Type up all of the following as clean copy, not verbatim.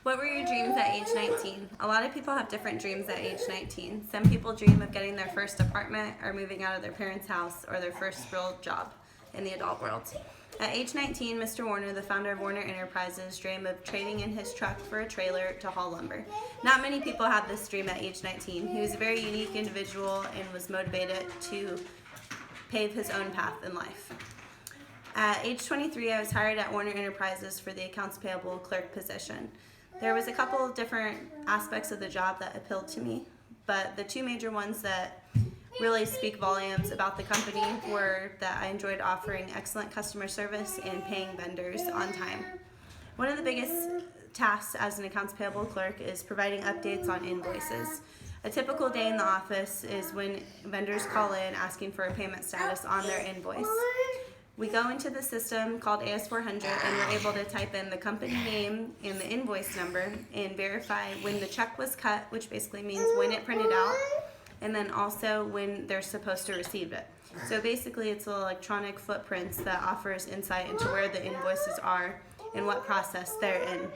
What were your dreams at age 19? A lot of people have different dreams at age 19. Some people dream of getting their first apartment or moving out of their parents' house or their first real job in the adult world. At age 19, Mr. Werner, the founder of Werner Enterprises, dreamed of trading in his truck for a trailer to haul lumber. Not many people have this dream at age 19. He was a very unique individual and was motivated to pave his own path in life. At age 23, I was hired at Werner Enterprises for the accounts payable clerk position. There was a couple of different aspects of the job that appealed to me, but the two major ones that really speak volumes about the company were that I enjoyed offering excellent customer service and paying vendors on time. One of the biggest tasks as an accounts payable clerk is providing updates on invoices. A typical day in the office is when vendors call in asking for a payment status on their invoice. We go into the system called AS400 and we're able to type in the company name and the invoice number and verify when the check was cut, which basically means when it printed out, and then also when they're supposed to receive it. So basically it's electronic footprints that offers insight into where the invoices are and what process they're in.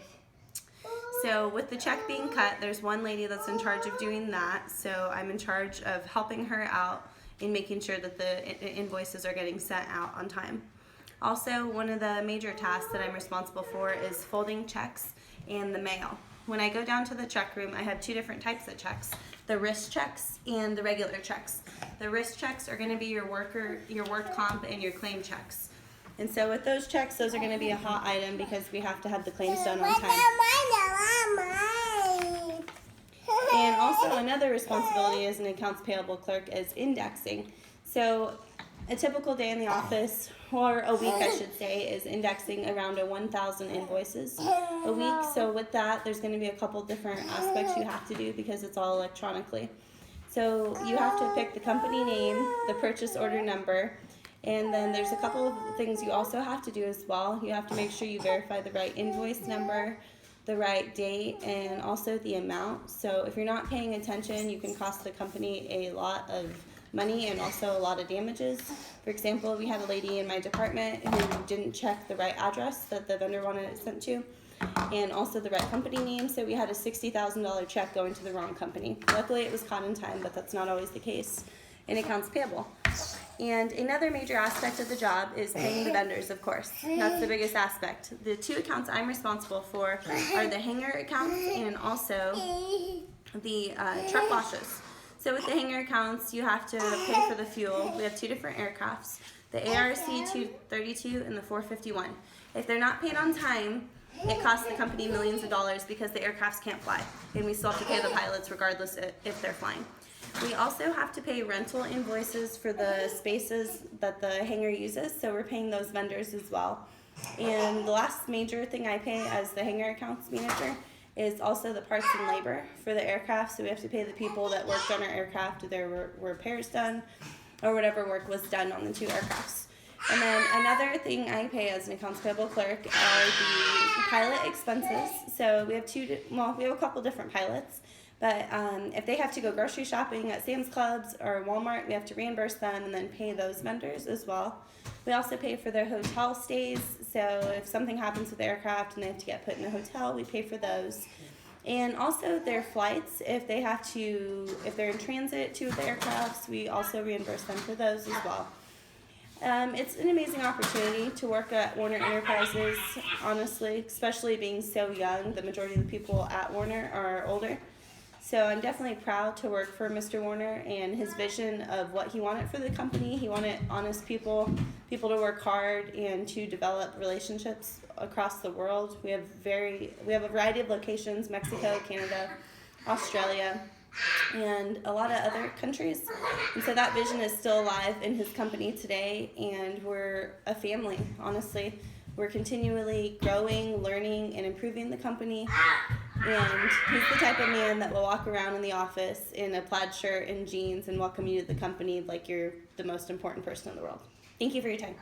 So with the check being cut, there's one lady that's in charge of doing that, so I'm in charge of helping her out in making sure that the invoices are getting sent out on time. Also, one of the major tasks that I'm responsible for is folding checks and the mail. When I go down to the check room, I have two different types of checks, the risk checks and the regular checks. The risk checks are going to be your work comp and your claim checks. And so with those checks, those are going to be a hot item because we have to have the claims done on time. And also another responsibility as an accounts payable clerk is indexing. So a typical day in the office, or a week I should say, is indexing around 1,000 invoices a week. So with that, there's going to be a couple different aspects you have to do because it's all electronically. So you have to pick the company name, the purchase order number, and then there's a couple of things you also have to do as well. You have to make sure you verify the right invoice number, the right date, and also the amount. So if you're not paying attention, you can cost the company a lot of money and also a lot of damages. For example, we had a lady in my department who didn't check the right address that the vendor wanted it sent to, and also the right company name, so we had a $60,000 check going to the wrong company. Luckily it was caught in time, but that's not always the case in accounts payable. And another major aspect of the job is paying the vendors, of course. That's the biggest aspect. The two accounts I'm responsible for are the hangar accounts and also the truck washes. So with the hangar accounts, you have to pay for the fuel. We have two different aircrafts, the ARC-232 and the 451. If they're not paid on time, it costs the company millions of dollars because the aircrafts can't fly, and we still have to pay the pilots regardless if they're flying. We also have to pay rental invoices for the spaces that the hangar uses, so we're paying those vendors as well. And the last major thing I pay as the hangar accounts manager is also the parts and labor for the aircraft, so we have to pay the people that worked on our aircraft, their repairs done, or whatever work was done on the two aircrafts. And then another thing I pay as an accounts payable clerk are the pilot expenses. So we have a couple different pilots. But if they have to go grocery shopping at Sam's Clubs or Walmart, we have to reimburse them and then pay those vendors as well. We also pay for their hotel stays. So if something happens with the aircraft and they have to get put in a hotel, we pay for those. And also their flights, if they're in transit to the aircrafts, we also reimburse them for those as well. It's an amazing opportunity to work at Werner Enterprises, honestly, especially being so young. The majority of the people at Werner are older. So I'm definitely proud to work for Mr. Werner and his vision of what he wanted for the company. He wanted honest people to work hard and to develop relationships across the world. We have a variety of locations: Mexico, Canada, Australia, and a lot of other countries. And so that vision is still alive in his company today, and we're a family, honestly. We're continually growing, learning, and improving the company. And he's the type of man that will walk around in the office in a plaid shirt and jeans and welcome you to the company like you're the most important person in the world. Thank you for your time.